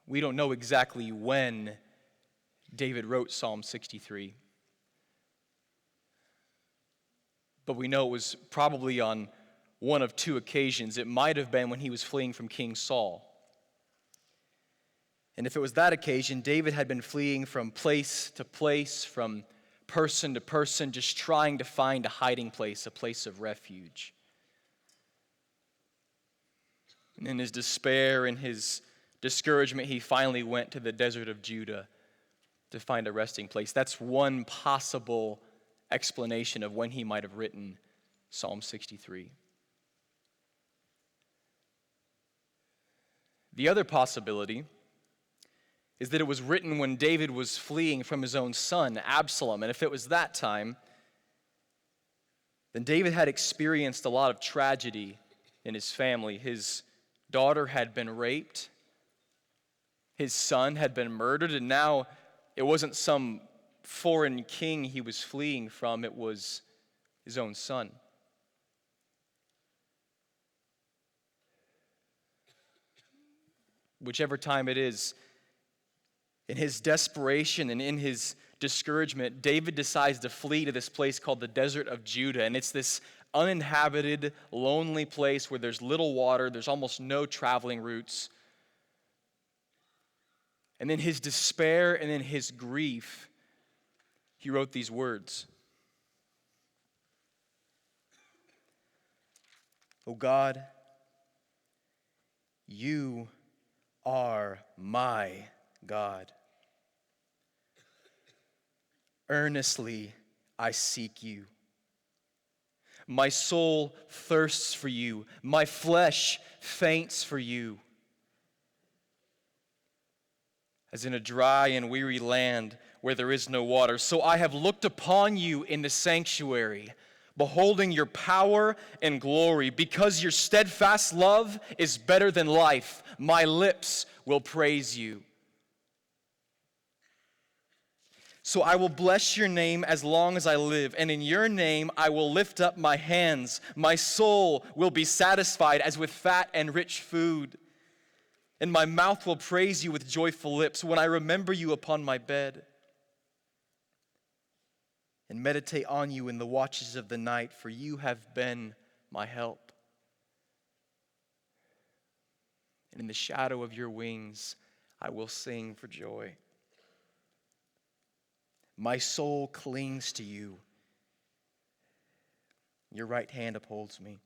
We don't know exactly when David wrote Psalm 63, but we know it was probably on one of two occasions. It might have been when he was fleeing from King Saul. And if it was that occasion, David had been fleeing from place to place, from person to person, just trying to find a hiding place, a place of refuge. And in his despair and his discouragement, he finally went to the desert of Judah to find a resting place. That's one possible explanation of when he might have written Psalm 63. The other possibility is that it was written when David was fleeing from his own son, Absalom. And if it was that time, then David had experienced a lot of tragedy in his family. His daughter had been raped. His son had been murdered, and now it wasn't some foreign king he was fleeing from, it was his own son. Whichever time it is, in his desperation and in his discouragement, David decides to flee to this place called the desert of Judah, and it's this uninhabited, lonely place where there's little water, there's almost no traveling routes. And in his despair and in his grief, he wrote these words. "O God, you are my God. Earnestly I seek you. My soul thirsts for you. My flesh faints for you. As in a dry and weary land where there is no water. So I have looked upon you in the sanctuary, beholding your power and glory. Because your steadfast love is better than life, my lips will praise you. So I will bless your name as long as I live, and in your name I will lift up my hands. My soul will be satisfied as with fat and rich food. And my mouth will praise you with joyful lips when I remember you upon my bed and meditate on you in the watches of the night, for you have been my help. And in the shadow of your wings, I will sing for joy. My soul clings to you. Your right hand upholds me.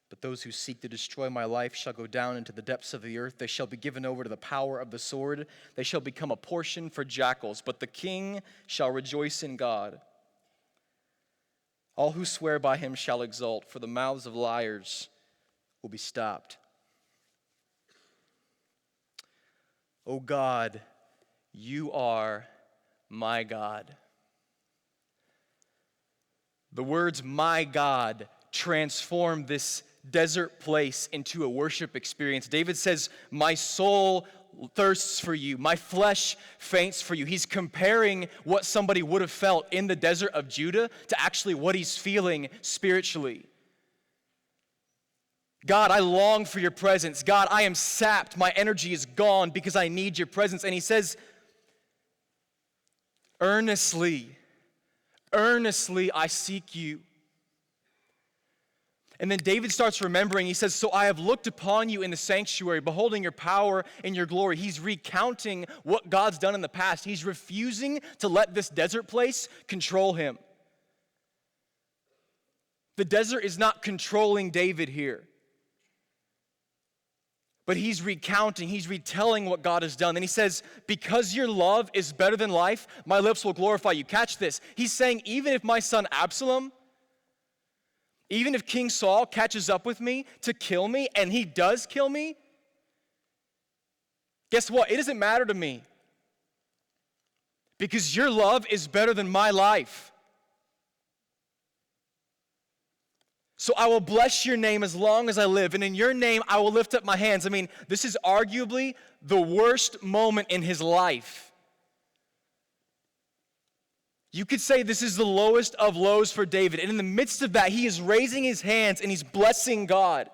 But those who seek to destroy my life shall go down into the depths of the earth. They shall be given over to the power of the sword. They shall become a portion for jackals. But the king shall rejoice in God. All who swear by him shall exult, for the mouths of liars will be stopped. O God, you are my God. The words "my God" transform this desert place into a worship experience. David says, my soul thirsts for you. My flesh faints for you. He's comparing what somebody would have felt in the desert of Judah to actually what he's feeling spiritually. God, I long for your presence. God, I am sapped. My energy is gone because I need your presence. And he says, earnestly I seek you. And then David starts remembering, he says, so I have looked upon you in the sanctuary, beholding your power and your glory. He's recounting what God's done in the past. He's refusing to let this desert place control him. The desert is not controlling David here. But he's recounting, he's retelling what God has done. And he says, because your love is better than life, my lips will glorify you. Catch this. He's saying, even if my son Absalom, Even if King Saul catches up with me to kill me, and he does kill me, guess what? It doesn't matter to me. Because your love is better than my life. So I will bless your name as long as I live, and in your name I will lift up my hands. I mean, this is arguably the worst moment in his life. You could say this is the lowest of lows for David. And in the midst of that, he is raising his hands and he's blessing God.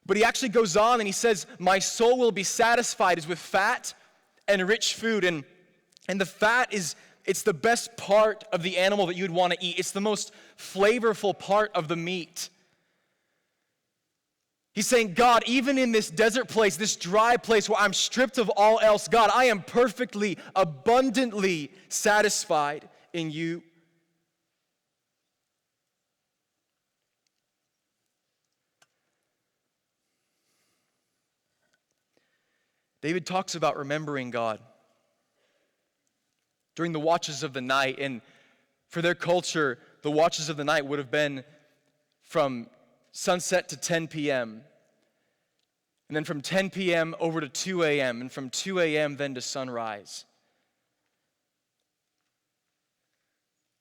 But he actually goes on and he says, my soul will be satisfied as with fat and rich food. And the fat it's the best part of the animal that you'd want to eat. It's the most flavorful part of the meat. He's saying, God, even in this desert place, this dry place where I'm stripped of all else, God, I am perfectly, abundantly satisfied in you. David talks about remembering God during the watches of the night, and for their culture, the watches of the night would have been from sunset to 10 p.m., and then from 10 p.m. over to 2 a.m., and from 2 a.m. then to sunrise.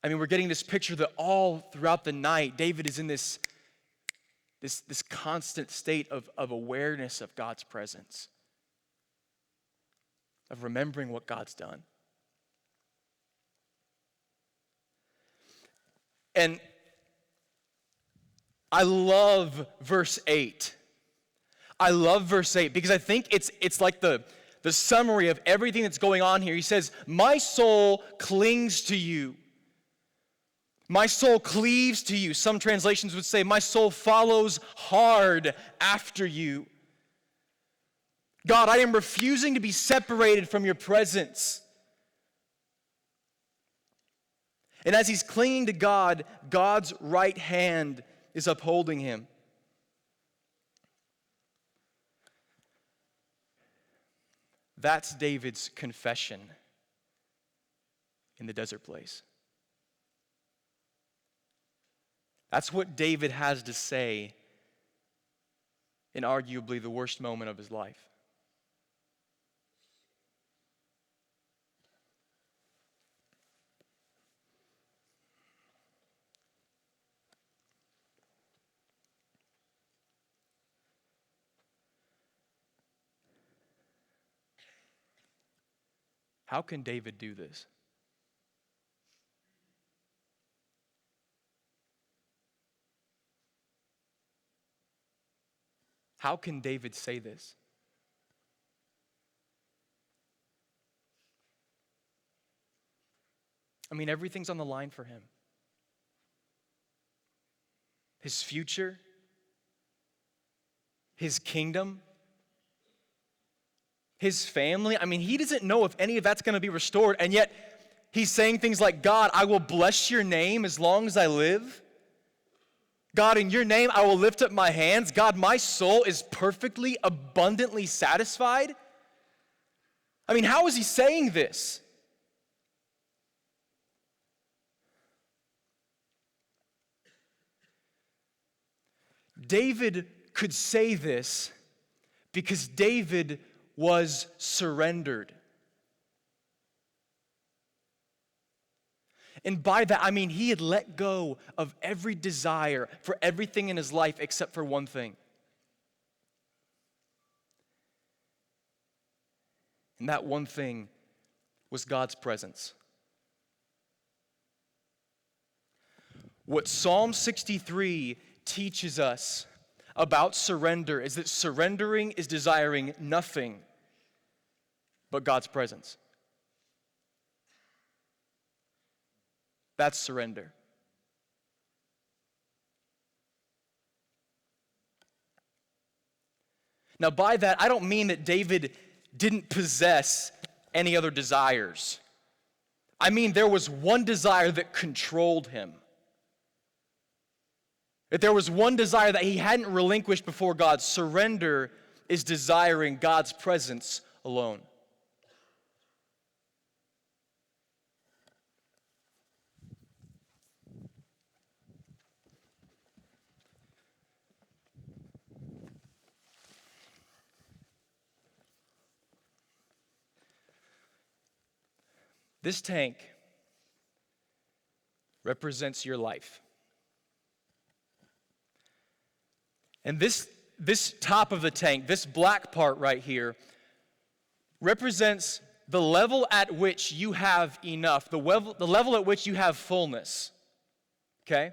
I mean, we're getting this picture that all throughout the night, David is in this constant state of awareness of God's presence, of remembering what God's done. And I love verse 8. I love verse 8 because I think it's like the summary of everything that's going on here. He says, my soul clings to you. My soul cleaves to you. Some translations would say, my soul follows hard after you. God, I am refusing to be separated from your presence. And as he's clinging to God, God's right hand is upholding him. That's David's confession in the desert place. That's what David has to say in arguably the worst moment of his life. How can David do this? How can David say this? I mean, everything's on the line for him. His future, his kingdom, his family. I mean, he doesn't know if any of that's going to be restored, and yet he's saying things like, God, I will bless your name as long as I live. God, in your name, I will lift up my hands. God, my soul is perfectly, abundantly satisfied. I mean, how is he saying this? David could say this because David was surrendered. And by that, I mean he had let go of every desire for everything in his life except for one thing. And that one thing was God's presence. What Psalm 63 teaches us about surrender is that surrendering is desiring nothing but God's presence. That's surrender. Now, by that, I don't mean that David didn't possess any other desires. I mean there was one desire that controlled him. That there was one desire that he hadn't relinquished before God. Surrender is desiring God's presence alone. This tank represents your life. And this top of the tank, this black part right here, represents the level at which you have enough, the level at which you have fullness. Okay?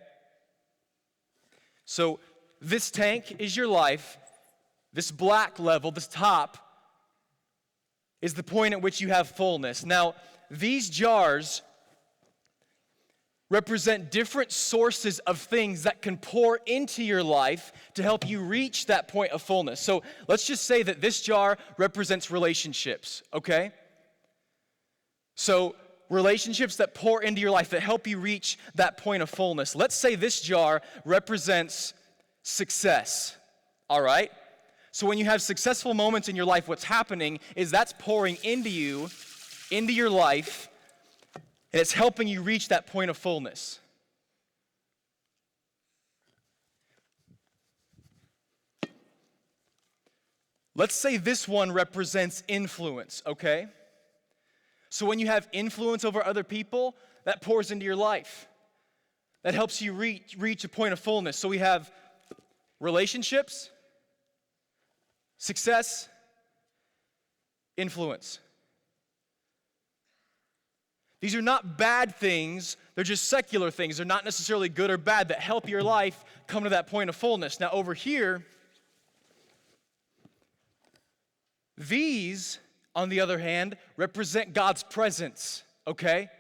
So this tank is your life. This black level, this top, is the point at which you have fullness. Now, these jars represent different sources of things that can pour into your life to help you reach that point of fullness. So let's just say that this jar represents relationships, okay? So relationships that pour into your life that help you reach that point of fullness. Let's say this jar represents success, all right? So when you have successful moments in your life, what's happening is that's pouring into you, into your life, and it's helping you reach that point of fullness. Let's say this one represents influence, okay? So when you have influence over other people, that pours into your life. That helps you reach a point of fullness. So we have relationships, success, influence. These are not bad things, they're just secular things. They're not necessarily good or bad that help your life come to that point of fullness. Now over here, these, on the other hand, represent God's presence, okay?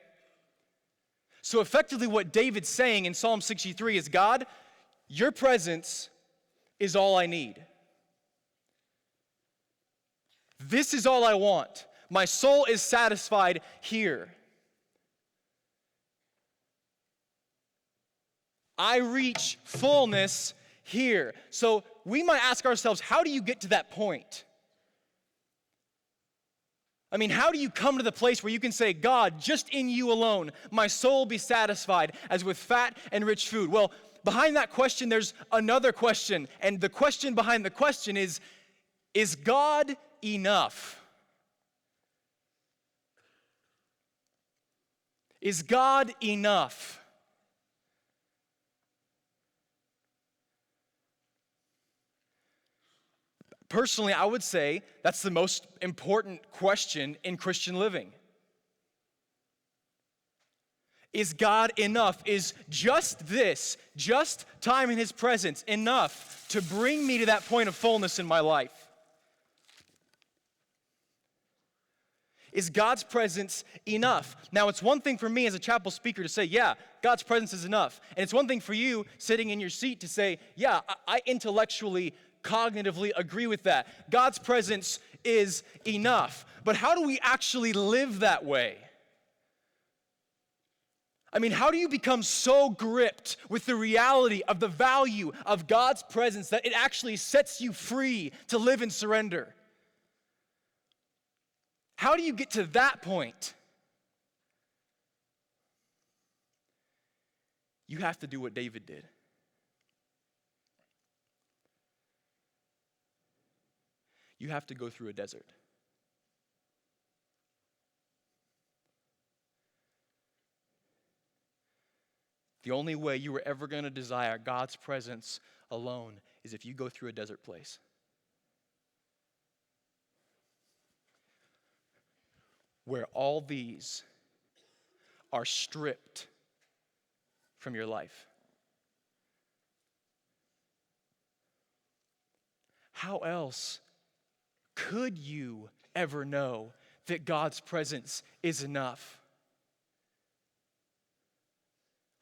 So effectively what David's saying in Psalm 63 is, God, your presence is all I need. This is all I want. My soul is satisfied here. I reach fullness here. So we might ask ourselves, how do you get to that point? I mean, how do you come to the place where you can say, God, just in you alone, my soul be satisfied as with fat and rich food? Well, behind that question, there's another question. And the question behind the question is God enough? Is God enough? Personally, I would say that's the most important question in Christian living. Is God enough? Is just time in His presence, enough to bring me to that point of fullness in my life? Is God's presence enough? Now, it's one thing for me as a chapel speaker to say, yeah, God's presence is enough. And it's one thing for you sitting in your seat to say, yeah, I intellectually, cognitively agree with that. God's presence is enough. But how do we actually live that way? I mean, how do you become so gripped with the reality of the value of God's presence that it actually sets you free to live in surrender? How do you get to that point? You have to do what David did. You have to go through a desert. The only way you were ever going to desire God's presence alone is if you go through a desert place. Where all these are stripped from your life. How else could you ever know that God's presence is enough?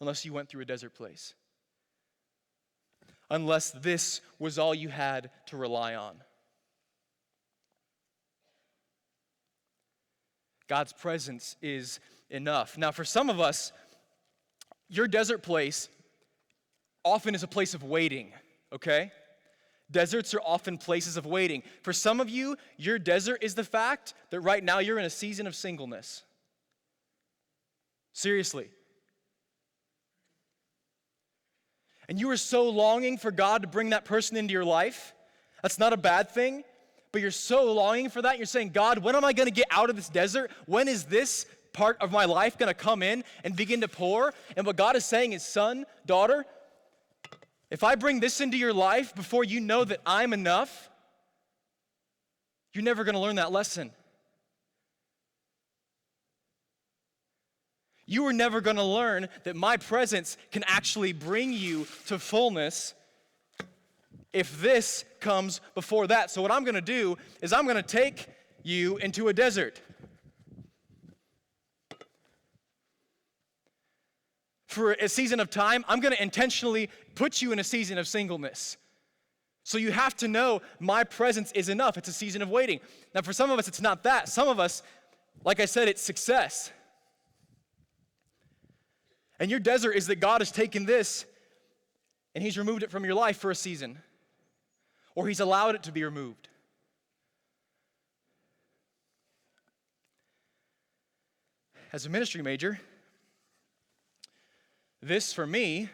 Unless you went through a desert place. Unless this was all you had to rely on. God's presence is enough. Now, for some of us, your desert place often is a place of waiting, okay? Deserts are often places of waiting. For some of you, your desert is the fact that right now you're in a season of singleness. Seriously. And you are so longing for God to bring that person into your life. That's not a bad thing, but you're so longing for that. You're saying, God, when am I going to get out of this desert? When is this part of my life going to come in and begin to pour? And what God is saying is, son, daughter, if I bring this into your life before you know that I'm enough, you're never going to learn that lesson. You are never going to learn that my presence can actually bring you to fullness if this comes before that. So what I'm going to do is I'm going to take you into a desert. For a season of time, I'm going to intentionally put you in a season of singleness. So you have to know my presence is enough. It's a season of waiting. Now for some of us, it's not that. Some of us, like I said, it's success. And your desert is that God has taken this and he's removed it from your life for a season. Or he's allowed it to be removed. As a ministry major, this for me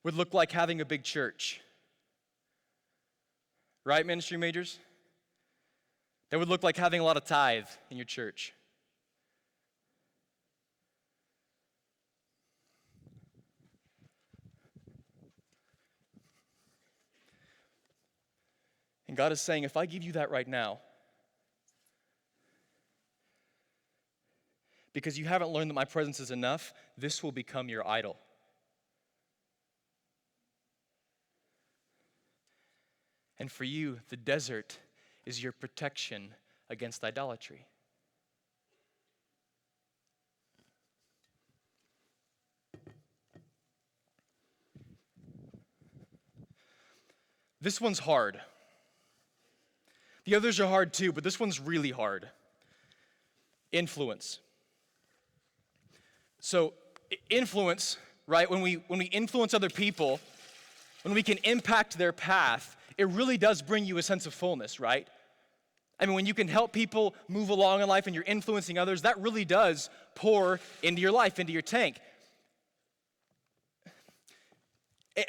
would look like having a big church. Right, ministry majors? That would look like having a lot of tithe in your church. And God is saying, if I give you that right now, because you haven't learned that my presence is enough, this will become your idol. And for you, the desert is your protection against idolatry. This one's hard. The others are hard too, but this one's really hard. Influence. So, influence, right? When we influence other people, when we can impact their path, it really does bring you a sense of fullness, right? I mean, when you can help people move along in life and you're influencing others, that really does pour into your life, into your tank.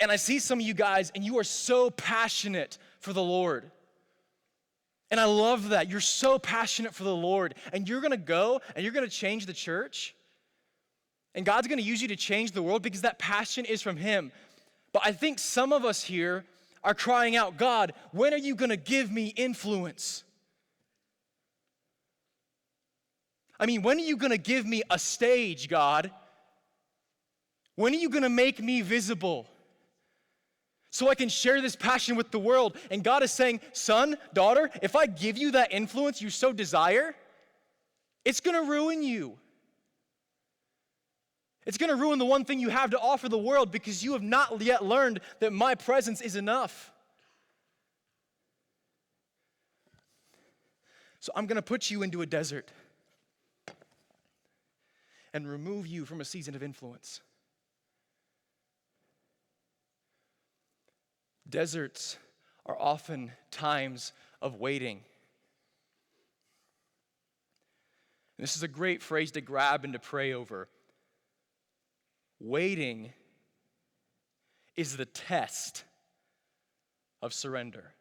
And I see some of you guys, and you are so passionate for the Lord. And I love that. You're so passionate for the Lord. And you're going to go and you're going to change the church. And God's going to use you to change the world because that passion is from Him. But I think some of us here are crying out, God, when are you going to give me influence? I mean, when are you going to give me a stage, God? When are you going to make me visible? So I can share this passion with the world. And God is saying, son, daughter, if I give you that influence you so desire, it's going to ruin you. It's going to ruin the one thing you have to offer the world because you have not yet learned that my presence is enough. So I'm going to put you into a desert and remove you from a season of influence. Deserts are often times of waiting. And this is a great phrase to grab and to pray over. Waiting is the test of surrender.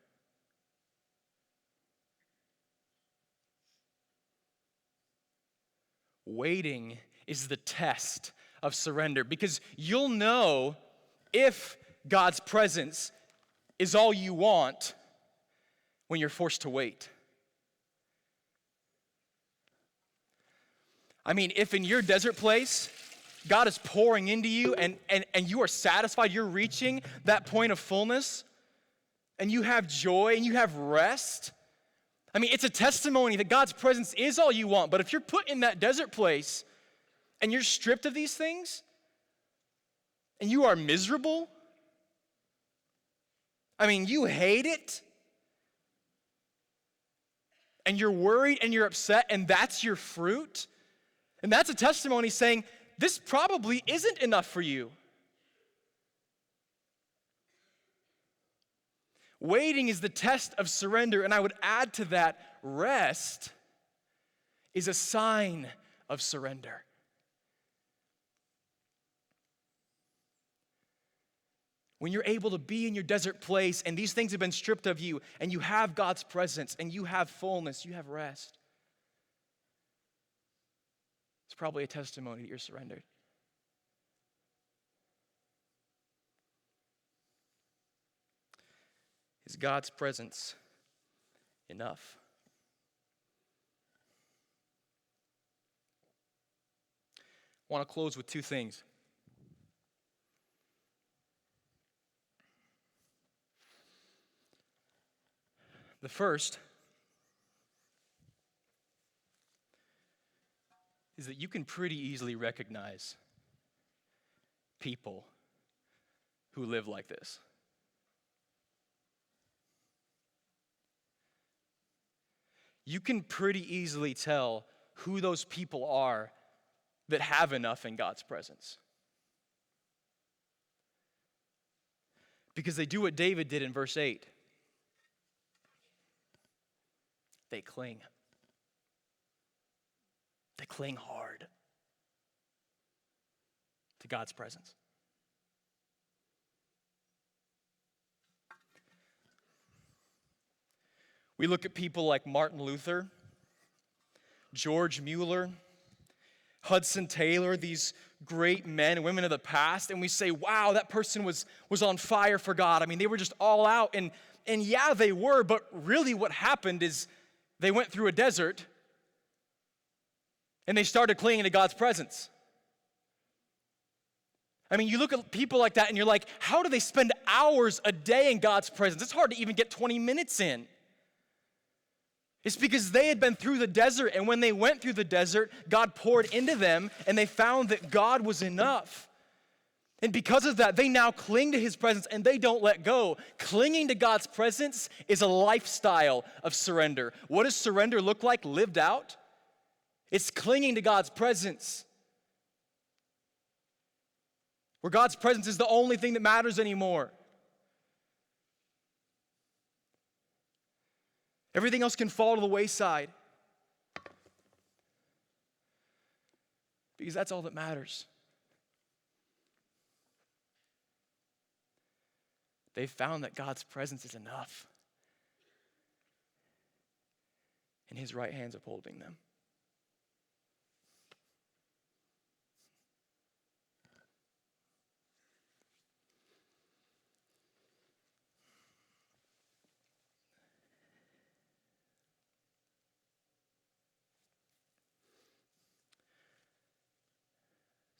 Waiting is the test of surrender because you'll know if God's presence is all you want when you're forced to wait. I mean, if in your desert place, God is pouring into you and you are satisfied, you're reaching that point of fullness, and you have joy and you have rest, I mean, it's a testimony that God's presence is all you want. But if you're put in that desert place and you're stripped of these things and you are miserable, I mean, you hate it, and you're worried and you're upset, and that's your fruit, and that's a testimony saying, this probably isn't enough for you. Waiting is the test of surrender, and I would add to that, rest is a sign of surrender. When you're able to be in your desert place and these things have been stripped of you and you have God's presence and you have fullness, you have rest. probably a testimony that you're surrendered. Is God's presence enough? I want to close with two things. The first is that you can pretty easily recognize people who live like this. You can pretty easily tell who those people are that have enough in God's presence. Because they do what David did in verse 8. They cling. They cling hard to God's presence. We look at people like Martin Luther, George Mueller, Hudson Taylor, these great men and women of the past, and we say, wow, that person was on fire for God. I mean, they were just all out, and yeah, they were, but really what happened is they went through a desert, and they started clinging to God's presence. I mean, you look at people like that, and you're like, how do they spend hours a day in God's presence? It's hard to even get 20 minutes in. It's because they had been through the desert, and when they went through the desert, God poured into them, and they found that God was enough. And because of that, they now cling to his presence, and they don't let go. Clinging to God's presence is a lifestyle of surrender. What does surrender look like lived out? It's clinging to God's presence. Where God's presence is the only thing that matters anymore. Everything else can fall to the wayside. Because that's all that matters. They've found that God's presence is enough. And his right hand's upholding them.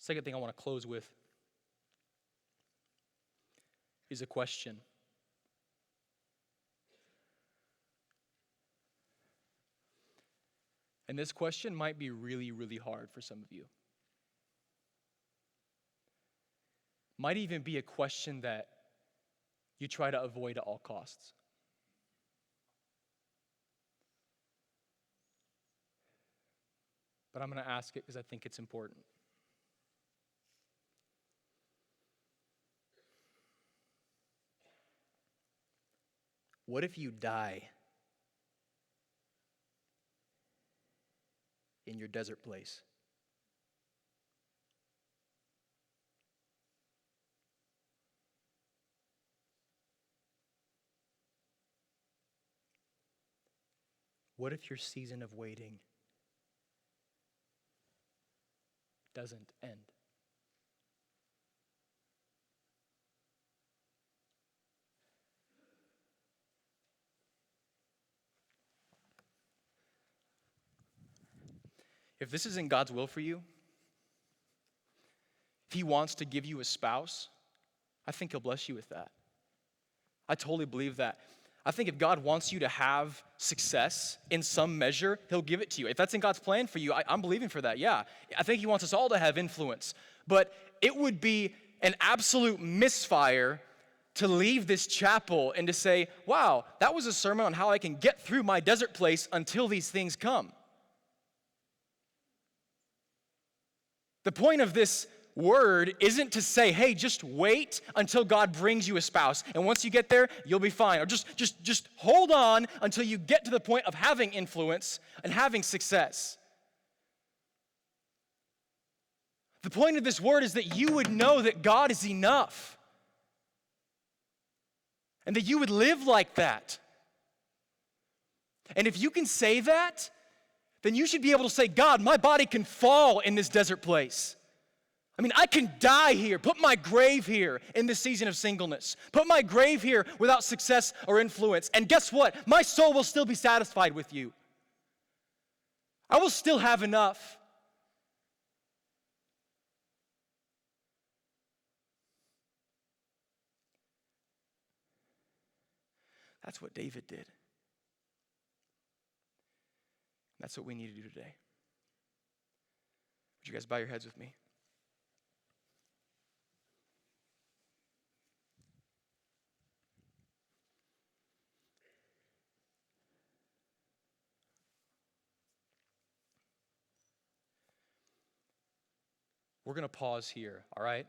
Second thing I want to close with is a question. And this question might be really, really hard for some of you. Might even be a question that you try to avoid at all costs. But I'm going to ask it because I think it's important. What if you die in your desert place? What if your season of waiting doesn't end? If this isn't God's will for you, if he wants to give you a spouse, I think he'll bless you with that. I totally believe that. I think if God wants you to have success in some measure, he'll give it to you. If that's in God's plan for you, I'm believing for that, yeah. I think he wants us all to have influence. But it would be an absolute misfire to leave this chapel and to say, wow, that was a sermon on how I can get through my desert place until these things come. The point of this word isn't to say, hey, just wait until God brings you a spouse. And once you get there, you'll be fine. Or just hold on until you get to the point of having influence and having success. The point of this word is that you would know that God is enough. And that you would live like that. And if you can say that, then you should be able to say, God, my body can fall in this desert place. I mean, I can die here. Put my grave here in this season of singleness. Put my grave here without success or influence. And guess what? My soul will still be satisfied with you. I will still have enough. That's what David did. That's what we need to do today. Would you guys bow your heads with me? We're going to pause here, all right?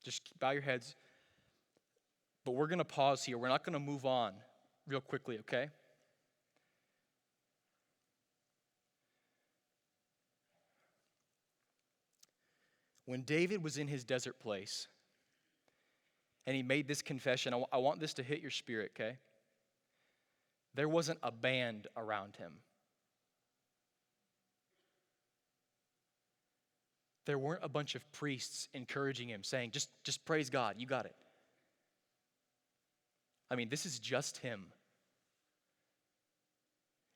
Just bow your heads. But we're going to pause here. We're not going to move on real quickly, okay? When David was in his desert place and he made this confession, I want this to hit your spirit, okay? There wasn't a band around him. There weren't a bunch of priests encouraging him, saying, just praise God, you got it. I mean, this is just him.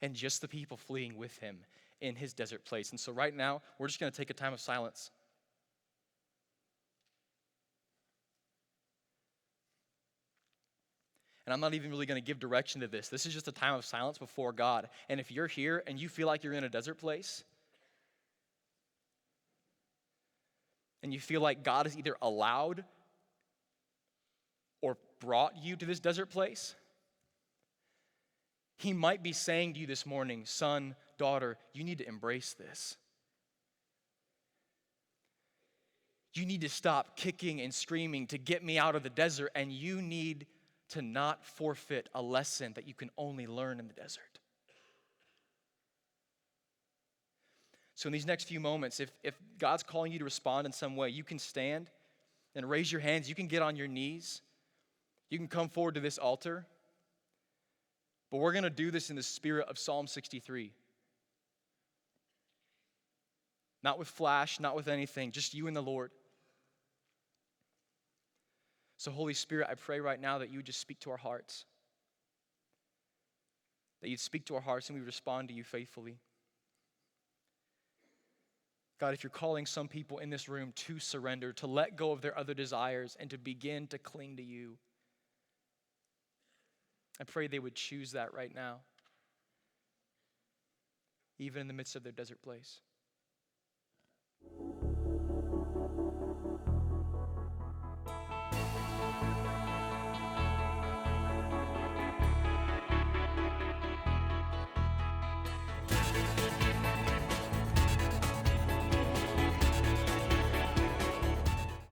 And just the people fleeing with him in his desert place. And so right now, we're just going to take a time of silence. And I'm not even really going to give direction to this. This is just a time of silence before God. And if you're here and you feel like you're in a desert place, and you feel like God has either allowed or brought you to this desert place, He might be saying to you this morning, son, daughter, you need to embrace this. You need to stop kicking and screaming to get me out of the desert, and you need to not forfeit a lesson that you can only learn in the desert. So in these next few moments, if God's calling you to respond in some way, you can stand and raise your hands. You can get on your knees. You can come forward to this altar. But we're going to do this in the spirit of Psalm 63. Not with flash, not with anything, just you and the Lord. So Holy Spirit, I pray right now that you would just speak to our hearts. That you'd speak to our hearts and we would respond to you faithfully. God, if you're calling some people in this room to surrender, to let go of their other desires and to begin to cling to you, I pray they would choose that right now, even in the midst of their desert place.